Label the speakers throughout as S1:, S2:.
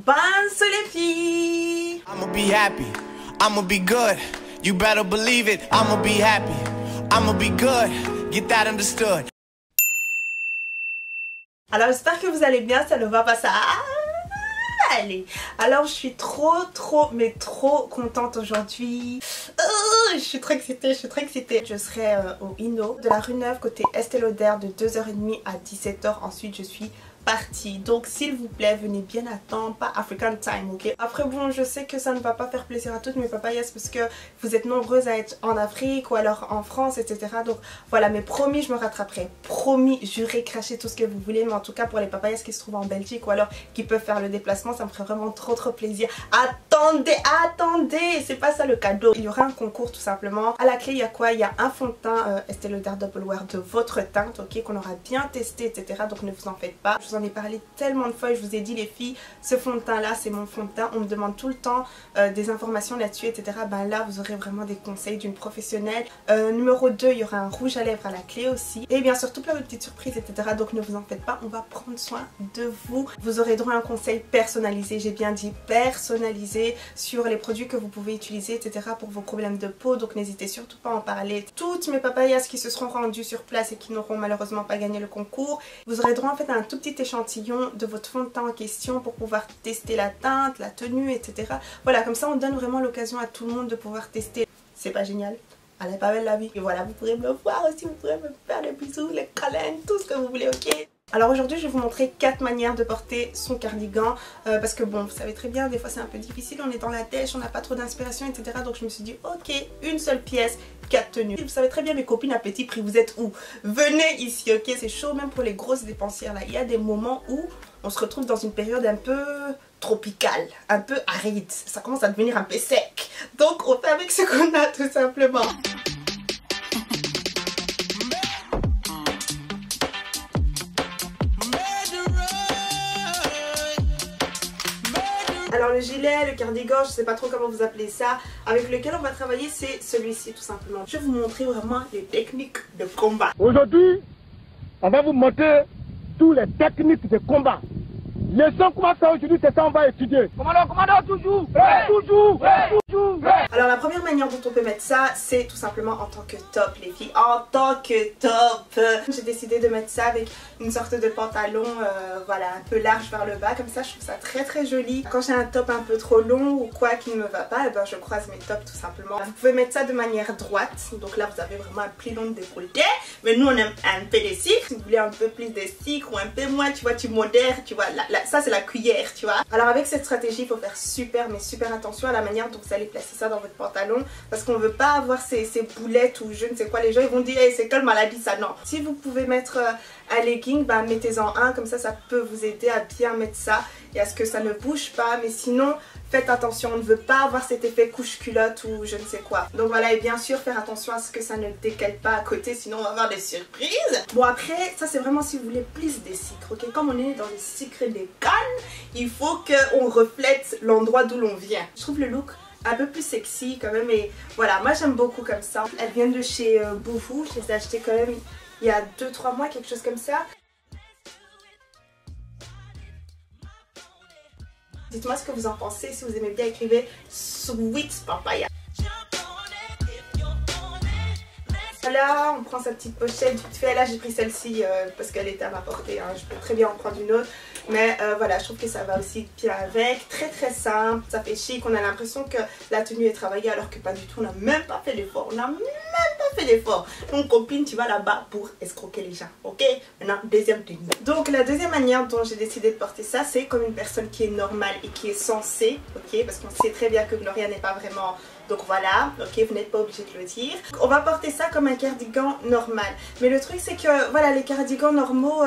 S1: Bonsoir les filles.
S2: I'ma be happy, I'ma be good. You better believe it, I'ma be happy, I'ma be good. Get that understood.
S1: Alors j'espère que vous allez bien, ça ne va pas ça. Allez, alors je suis trop contente aujourd'hui. Je suis trop excitée, Je serai au Inno de la rue Neuve côté Estée Lauder de 2h30 à 17h. Ensuite je suis partie. Donc s'il vous plaît, venez bien à temps, pas African time, ok? Après bon, je sais que ça ne va pas faire plaisir à toutes mes papayas parce que vous êtes nombreuses à être en Afrique ou alors en France, etc. Donc voilà, mais promis, je me rattraperai. Promis, juré, crachez tout ce que vous voulez. Mais en tout cas, pour les papayas qui se trouvent en Belgique ou alors qui peuvent faire le déplacement, ça me ferait vraiment trop plaisir. Attendez, c'est pas ça le cadeau. Il y aura un concours tout simplement. À la clé, il y a quoi? Il y a un fond de teint Estée Lauder Double Wear de votre teinte, ok? Qu'on aura bien testé, etc. Donc ne vous en faites pas. Je vous en ai parlé tellement de fois et je vous ai dit les filles, ce fond de teint là c'est mon fond de teint, on me demande tout le temps des informations là-dessus, etc. Ben là vous aurez vraiment des conseils d'une professionnelle. Numéro 2, il y aura un rouge à lèvres à la clé aussi et bien sûr tout plein de petites surprises, etc. Donc ne vous en faites pas, on va prendre soin de vous. Vous aurez droit à un conseil personnalisé, j'ai bien dit personnalisé, sur les produits que vous pouvez utiliser, etc. pour vos problèmes de peau. Donc n'hésitez surtout pas à en parler. Toutes mes papayas qui se seront rendues sur place et qui n'auront malheureusement pas gagné le concours, vous aurez droit en fait à un tout petit échantillon de votre fond de teint en question pour pouvoir tester la teinte, la tenue, etc. Voilà, comme ça on donne vraiment l'occasion à tout le monde de pouvoir tester. C'est pas génial? Elle est pas belle la vie. Et voilà, vous pourrez me voir aussi, vous pourrez me faire les bisous, les câlins, tout ce que vous voulez, ok? Alors aujourd'hui je vais vous montrer 4 manières de porter son cardigan parce que bon, vous savez très bien, des fois c'est un peu difficile, on est dans la dèche, on n'a pas trop d'inspiration, etc. Donc je me suis dit ok, une seule pièce, 4 tenues. Vous savez très bien mes copines à petit prix, vous êtes où? Venez ici, ok? C'est chaud même pour les grosses dépensières là. Il y a des moments où on se retrouve dans une période un peu tropicale, un peu aride. Ça commence à devenir un peu sec. Donc on fait avec ce qu'on a tout simplement. Alors le gilet, le cardigan, je sais pas trop comment vous appelez ça, avec lequel on va travailler, c'est celui-ci tout simplement. Je vais vous montrer vraiment les techniques de combat.
S3: Aujourd'hui, on va vous montrer toutes les techniques de combat. Les sons qu'on va faire aujourd'hui, c'est ça on va étudier. Commandant, toujours.
S1: Alors la première manière dont on peut mettre ça, c'est tout simplement en tant que top les filles. En tant que top. J'ai décidé de mettre ça avec une sorte de pantalon voilà, un peu large vers le bas. Comme ça je trouve ça très joli. Quand j'ai un top un peu trop long ou quoi qui ne me va pas, eh ben, je croise mes tops tout simplement. Vous pouvez mettre ça de manière droite. Donc là vous avez vraiment un pli long de décolleté. Mais nous on aime un peu des cicres. Si vous voulez un peu plus de cicres ou un peu moins, tu vois, tu modères, tu vois. Ça c'est la cuillère, tu vois. Alors avec cette stratégie, il faut faire super attention à la manière dont vous allez placer ça dans votre pantalon parce qu'on veut pas avoir ces boulettes ou je ne sais quoi. Les gens ils vont dire hey, c'est quelle maladie ça? Non. Si vous pouvez mettre un legging, bah, mettez-en un, comme ça peut vous aider à bien mettre ça et à ce que ça ne bouge pas. Mais sinon faites attention, on ne veut pas avoir cet effet couche culotte ou je ne sais quoi. Donc voilà, et bien sûr faire attention à ce que ça ne décale pas à côté, sinon on va avoir des surprises. Bon après, ça c'est vraiment si vous voulez plus des cicres, ok? Comme on est dans les cicres des cannes, il faut qu'on reflète l'endroit d'où l'on vient. Je trouve le look un peu plus sexy quand même et voilà, moi j'aime beaucoup comme ça. Elles viennent de chez Boohoo, je les ai achetées quand même il y a 2-3 mois, quelque chose comme ça. Dites-moi ce que vous en pensez, si vous aimez bien, écrivez Sweet Papaya. Là on prend sa petite pochette vite fait. Là j'ai pris celle-ci parce qu'elle était à ma portée, hein. Je peux très bien en prendre une autre. Mais voilà, je trouve que ça va aussi bien avec. Très simple, ça fait chic. On a l'impression que la tenue est travaillée alors que pas du tout. On n'a même pas fait l'effort. Donc copine, tu vas là-bas pour escroquer les gens, ok? Maintenant, deuxième tenue. Donc la deuxième manière dont j'ai décidé de porter ça, c'est comme une personne qui est normale et qui est censée, ok? Parce qu'on sait très bien que Gloria n'est pas vraiment... Donc voilà, ok, vous n'êtes pas obligé de le dire. On va porter ça comme un cardigan normal. Mais le truc c'est que, voilà, les cardigans normaux...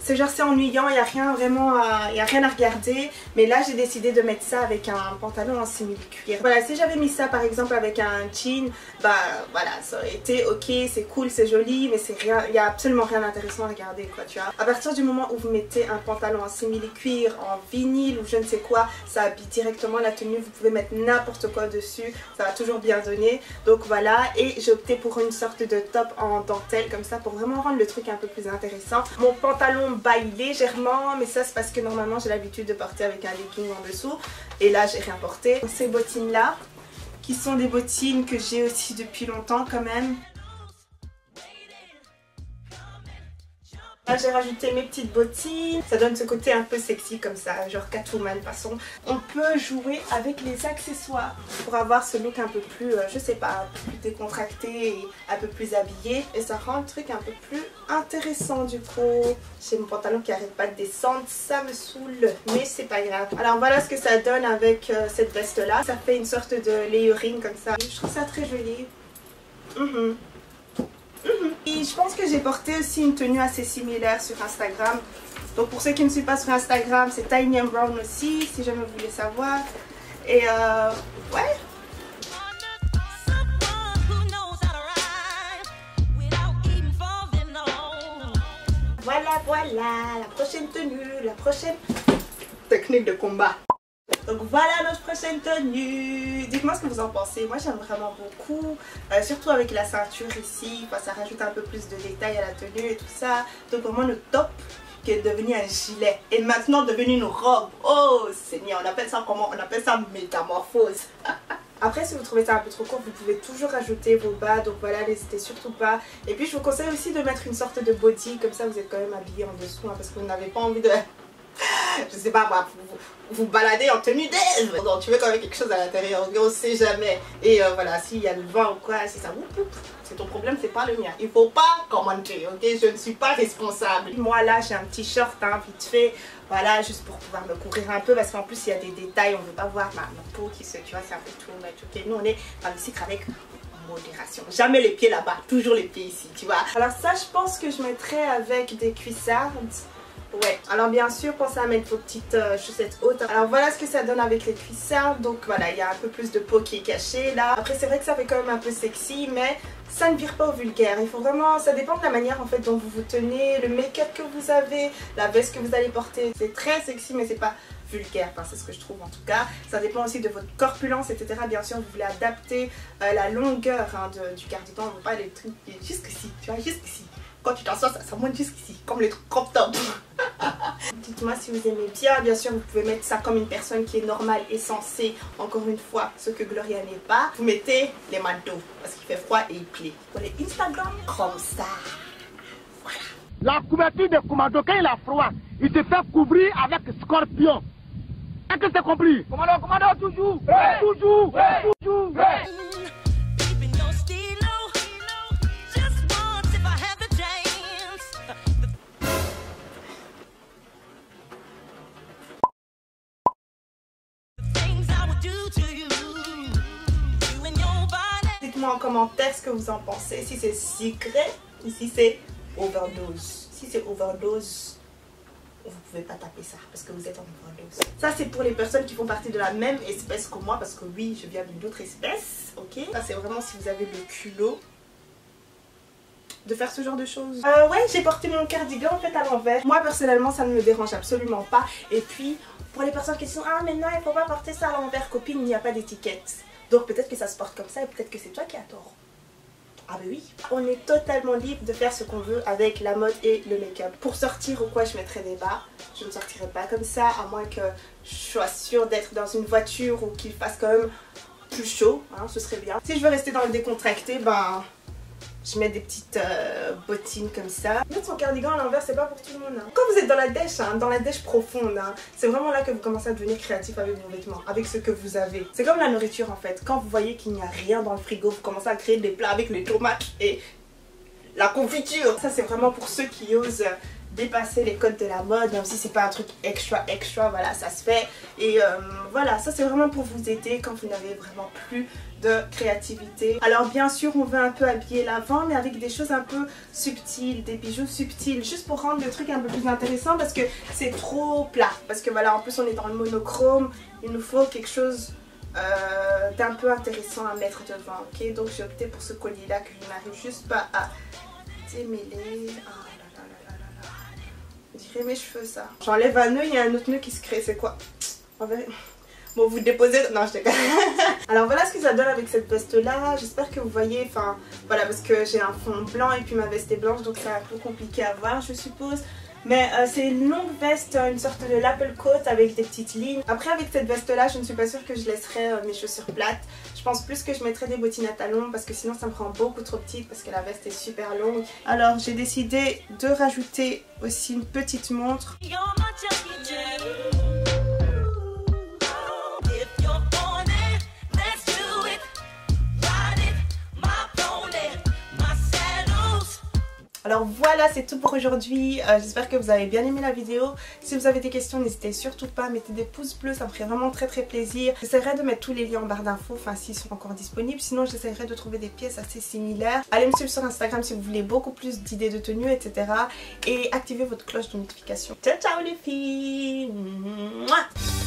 S1: c'est genre c'est ennuyant, il n'y a rien vraiment il y a rien à regarder. Mais là j'ai décidé de mettre ça avec un pantalon en simili-cuir. Voilà, si j'avais mis ça par exemple avec un jean, bah voilà, ça aurait été ok, c'est cool, c'est joli, mais c'est rien, il n'y a absolument rien d'intéressant à regarder quoi, tu vois. À partir du moment où vous mettez un pantalon en simili-cuir, en vinyle ou je ne sais quoi, ça habille directement la tenue, vous pouvez mettre n'importe quoi dessus, ça va toujours bien donner. Donc voilà, et j'ai opté pour une sorte de top en dentelle comme ça pour vraiment rendre le truc un peu plus intéressant. Mon pantalon tombaille légèrement, mais ça c'est parce que normalement j'ai l'habitude de porter avec un legging en dessous et là j'ai rien porté. Ces bottines là qui sont des bottines que j'ai aussi depuis longtemps quand même. Là j'ai rajouté mes petites bottines, ça donne ce côté un peu sexy comme ça, genre Catwoman façon. On peut jouer avec les accessoires pour avoir ce look un peu plus, je sais pas, un peu plus décontracté et un peu plus habillé. Et ça rend le truc un peu plus intéressant du coup. J'ai mon pantalon qui arrête pas de descendre, ça me saoule, mais c'est pas grave. Alors voilà ce que ça donne avec cette veste là. Ça fait une sorte de layering comme ça. Je trouve ça très joli. Et je pense que j'ai porté aussi une tenue assez similaire sur Instagram. Donc pour ceux qui ne suivent pas sur Instagram, c'est Tiny Brown aussi, si jamais vous voulez savoir. Et ouais. Voilà, la prochaine tenue, la prochaine technique de combat. Donc voilà notre prochaine tenue. Dites-moi ce que vous en pensez. Moi j'aime vraiment beaucoup. Surtout avec la ceinture ici. Enfin, ça rajoute un peu plus de détails à la tenue et tout ça. Donc vraiment le top qui est devenu un gilet. Et maintenant devenu une robe. Oh Seigneur, on appelle ça comment? On appelle ça métamorphose. Après si vous trouvez ça un peu trop court, vous pouvez toujours ajouter vos bas. Donc voilà, n'hésitez surtout pas. Et puis je vous conseille aussi de mettre une sorte de body. Comme ça vous êtes quand même habillé en dessous. Hein, parce que vous n'avez pas envie de... je sais pas moi, vous baladez en tenue d'Ève. Donc tu veux quand même quelque chose à l'intérieur, on sait jamais. Et voilà, s'il y a le vent ou quoi, si ça c'est ton problème, c'est pas le mien. Il faut pas commenter, ok? Je ne suis pas responsable. Moi là j'ai un petit short hein, vite fait. Voilà, juste pour pouvoir me couvrir un peu. Parce qu'en plus il y a des détails, on veut pas voir ma peau qui se, tu vois, c'est un peu tout much, ok? Nous on est dans le cycle avec modération. Jamais les pieds là-bas, toujours les pieds ici, tu vois. Alors ça je pense que je mettrais avec des cuissardes. Ouais, alors bien sûr pensez à mettre vos petites chaussettes hautes. Alors voilà ce que ça donne avec les cuissardes. Donc voilà, il y a un peu plus de peau qui est cachée là. Après c'est vrai que ça fait quand même un peu sexy, mais ça ne vire pas au vulgaire. Il faut vraiment, ça dépend de la manière en fait dont vous vous tenez, le make-up que vous avez, la veste que vous allez porter. C'est très sexy mais c'est pas vulgaire, enfin c'est ce que je trouve en tout cas. Ça dépend aussi de votre corpulence etc. Bien sûr vous voulez adapter la longueur hein, du cardigan. On ne veut pas les trucs jusqu'ici, tu vois, jusqu'ici. Quand tu t'en sors, ça monte jusqu'ici, comme les trucs crop top. Dites-moi si vous aimez bien. Bien sûr, vous pouvez mettre ça comme une personne qui est normale et sensée. Encore une fois, ce que Gloria n'est pas. Vous mettez les manteaux parce qu'il fait froid et il plaît. Pour les Instagram, comme ça. Voilà.
S3: La couverture de commando, quand il a froid, il se fait couvrir avec scorpion. Est-ce que c'est compris? Commando, toujours. Ouais. Toujours. Ouais. Toujours. Ouais.
S1: Dites-moi en commentaire ce que vous en pensez. Si c'est secret, ici c'est overdose. Si c'est overdose, vous pouvez pas taper ça parce que vous êtes en overdose. Ça c'est pour les personnes qui font partie de la même espèce que moi parce que oui, je viens d'une autre espèce, ok? Ça c'est vraiment si vous avez le culot de faire ce genre de choses. Ouais, j'ai porté mon cardigan en fait à l'envers. Moi personnellement ça ne me dérange absolument pas. Et puis pour les personnes qui sont ah mais non il faut pas porter ça à l'envers copine, il n'y a pas d'étiquette. Donc peut-être que ça se porte comme ça et peut-être que c'est toi qui as tort. Ah bah oui. On est totalement libre de faire ce qu'on veut avec la mode et le make-up. Pour sortir ou quoi je mettrai des bas. Je ne sortirai pas comme ça à moins que je sois sûre d'être dans une voiture ou qu'il fasse quand même plus chaud. Hein, ce serait bien. Si je veux rester dans le décontracté, ben... je mets des petites bottines comme ça. Mettre son cardigan à l'envers, c'est pas pour tout le monde. Hein. Quand vous êtes dans la dèche, hein, dans la dèche profonde, hein, c'est vraiment là que vous commencez à devenir créatif avec vos vêtements, avec ce que vous avez. C'est comme la nourriture en fait. Quand vous voyez qu'il n'y a rien dans le frigo, vous commencez à créer des plats avec les tomates et la confiture. Ça c'est vraiment pour ceux qui osent dépasser les codes de la mode, même si c'est pas un truc extra, voilà, ça se fait. Et voilà, ça c'est vraiment pour vous aider quand vous n'avez vraiment plus de créativité. Alors bien sûr on veut un peu habiller l'avant mais avec des choses un peu subtiles, des bijoux subtils, juste pour rendre le truc un peu plus intéressant parce que c'est trop plat. Parce que voilà, en plus on est dans le monochrome, il nous faut quelque chose d'un peu intéressant à mettre devant, ok? Donc j'ai opté pour ce collier là que je n'arrive juste pas à démêler. On dirait mes cheveux ça. J'enlève un nœud, il y a un autre nœud qui se crée, c'est quoi? En vérité. Bon, vous déposez... Non, je déconne. Alors voilà ce que ça donne avec cette veste là. J'espère que vous voyez, enfin voilà, parce que j'ai un fond blanc et puis ma veste est blanche, donc c'est un peu compliqué à voir je suppose. Mais c'est une longue veste, une sorte de lapel coat avec des petites lignes. Après avec cette veste là, je ne suis pas sûre que je laisserai mes chaussures plates. Je pense plus que je mettrai des bottines à talons parce que sinon ça me rend beaucoup trop petite parce que la veste est super longue. Alors j'ai décidé de rajouter aussi une petite montre. Alors voilà, c'est tout pour aujourd'hui. J'espère que vous avez bien aimé la vidéo. Si vous avez des questions, n'hésitez surtout pas à mettre des pouces bleus, ça me ferait vraiment très plaisir. J'essaierai de mettre tous les liens en barre d'infos, enfin s'ils sont encore disponibles. Sinon j'essaierai de trouver des pièces assez similaires. Allez me suivre sur Instagram si vous voulez beaucoup plus d'idées de tenues, etc. Et activez votre cloche de notification. Ciao ciao les filles. Mouah.